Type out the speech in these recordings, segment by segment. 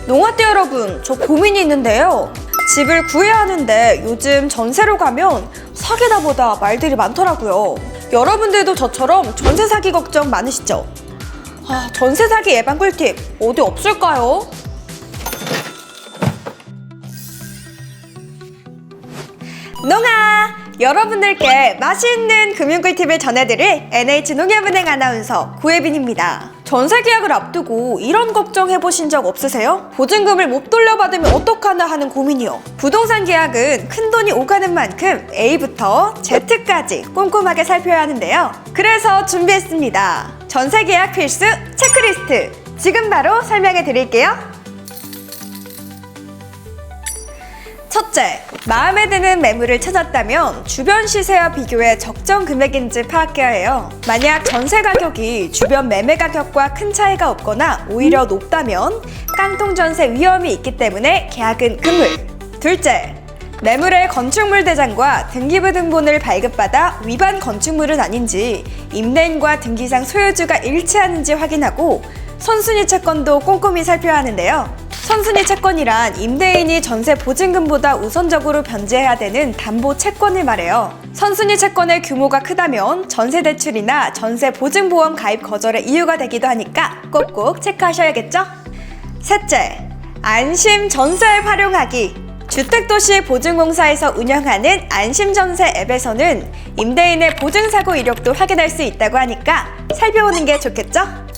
농아띠 여러분, 저 고민이 있는데요. 집을 구해야 하는데 요즘 전세로 가면 사기다 보다 말들이 많더라고요. 여러분들도 저처럼 전세 사기 걱정 많으시죠? 전세 사기 예방 꿀팁 어디 없을까요? 농아! 여러분들께 맛있는 금융 꿀팁을 전해드릴 NH농협은행 아나운서 구혜빈입니다. 전세 계약을 앞두고 이런 걱정 해보신 적 없으세요? 보증금을 못 돌려받으면 어떡하나 하는 고민이요. 부동산 계약은 큰돈이 오가는 만큼 A부터 Z까지 꼼꼼하게 살펴야 하는데요. 그래서 준비했습니다. 전세 계약 필수 체크리스트! 지금 바로 설명해 드릴게요. 첫째, 마음에 드는 매물을 찾았다면 주변 시세와 비교해 적정 금액인지 파악해야 해요. 만약 전세 가격이 주변 매매 가격과 큰 차이가 없거나 오히려 높다면 깡통 전세 위험이 있기 때문에 계약은 금물. 둘째, 매물의 건축물 대장과 등기부 등본을 발급받아 위반 건축물은 아닌지, 임대인과 등기상 소유주가 일치하는지 확인하고 선순위 채권도 꼼꼼히 살펴야 하는데요. 선순위 채권이란 임대인이 전세 보증금보다 우선적으로 변제해야 되는 담보 채권을 말해요. 선순위 채권의 규모가 크다면 전세 대출이나 전세 보증보험 가입 거절의 이유가 되기도 하니까 꼭꼭 체크하셔야겠죠? 셋째, 안심 전세 활용하기. 주택도시보증공사에서 운영하는 안심전세 앱에서는 임대인의 보증사고 이력도 확인할 수 있다고 하니까 살펴보는 게 좋겠죠?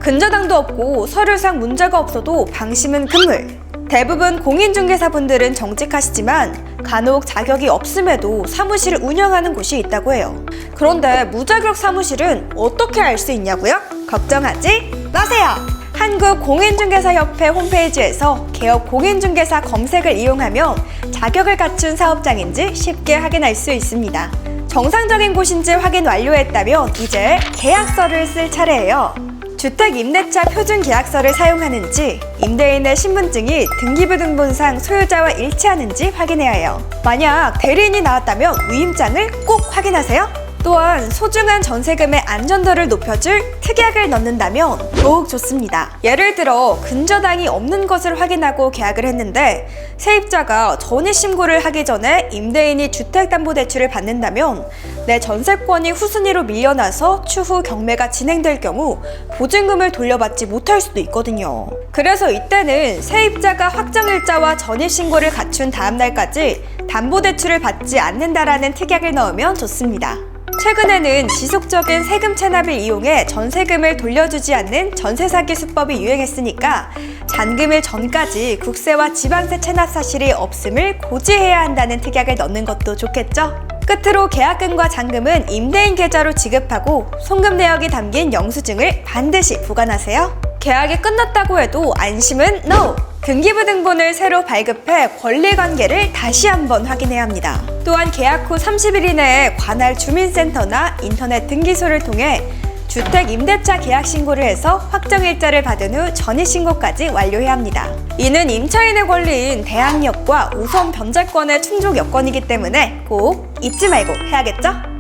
근저당도 없고 서류상 문제가 없어도 방심은 금물. 대부분 공인중개사분들은 정직하시지만 간혹 자격이 없음에도 사무실을 운영하는 곳이 있다고 해요. 그런데 무자격 사무실은 어떻게 알 수 있냐고요? 걱정하지 마세요. 한국공인중개사협회 홈페이지에서 개업 공인중개사 검색을 이용하면 자격을 갖춘 사업장인지 쉽게 확인할 수 있습니다. 정상적인 곳인지 확인 완료했다면 이제 계약서를 쓸 차례예요. 주택임대차 표준계약서를 사용하는지, 임대인의 신분증이 등기부 등본상 소유자와 일치하는지 확인해야 해요. 만약 대리인이 나왔다면 위임장을 꼭 확인하세요. 또한 소중한 전세금의 안전도를 높여줄 특약을 넣는다면 더욱 좋습니다. 예를 들어 근저당이 없는 것을 확인하고 계약을 했는데 세입자가 전입신고를 하기 전에 임대인이 주택담보대출을 받는다면 내 전세권이 후순위로 밀려나서 추후 경매가 진행될 경우 보증금을 돌려받지 못할 수도 있거든요. 그래서 이때는 세입자가 확정일자와 전입신고를 갖춘 다음 날까지 담보대출을 받지 않는다라는 특약을 넣으면 좋습니다. 최근에는 지속적인 세금 체납을 이용해 전세금을 돌려주지 않는 전세 사기 수법이 유행했으니까 잔금일 전까지 국세와 지방세 체납 사실이 없음을 고지해야 한다는 특약을 넣는 것도 좋겠죠? 끝으로 계약금과 잔금은 임대인 계좌로 지급하고 송금 내역이 담긴 영수증을 반드시 보관하세요. 계약이 끝났다고 해도 안심은 NO! 등기부 등본을 새로 발급해 권리관계를 다시 한번 확인해야 합니다. 또한 계약 후 30일 이내에 관할 주민센터나 인터넷 등기소를 통해 주택임대차 계약 신고를 해서 확정일자를 받은 후 전입신고까지 완료해야 합니다. 이는 임차인의 권리인 대항력과 우선 변제권의 충족 여건이기 때문에 꼭 잊지 말고 해야겠죠?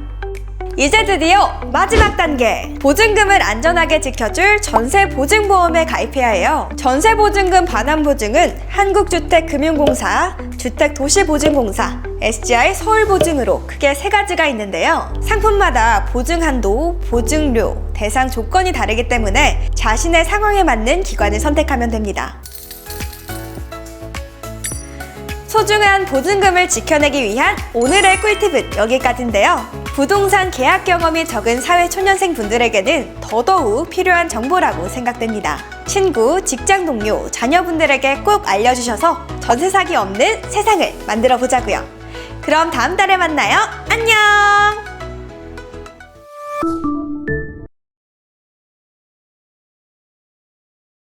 이제 드디어 마지막 단계! 보증금을 안전하게 지켜줄 전세보증보험에 가입해야 해요. 전세보증금 반환보증은 한국주택금융공사, 주택도시보증공사, SGI 서울보증으로 크게 3가지가 있는데요. 상품마다 보증한도, 보증료, 대상 조건이 다르기 때문에 자신의 상황에 맞는 기관을 선택하면 됩니다. 소중한 보증금을 지켜내기 위한 오늘의 꿀팁은 여기까지인데요. 부동산 계약 경험이 적은 사회초년생 분들에게는 더더욱 필요한 정보라고 생각됩니다. 친구, 직장 동료, 자녀분들에게 꼭 알려주셔서 전세 사기 없는 세상을 만들어 보자고요. 그럼 다음 달에 만나요. 안녕!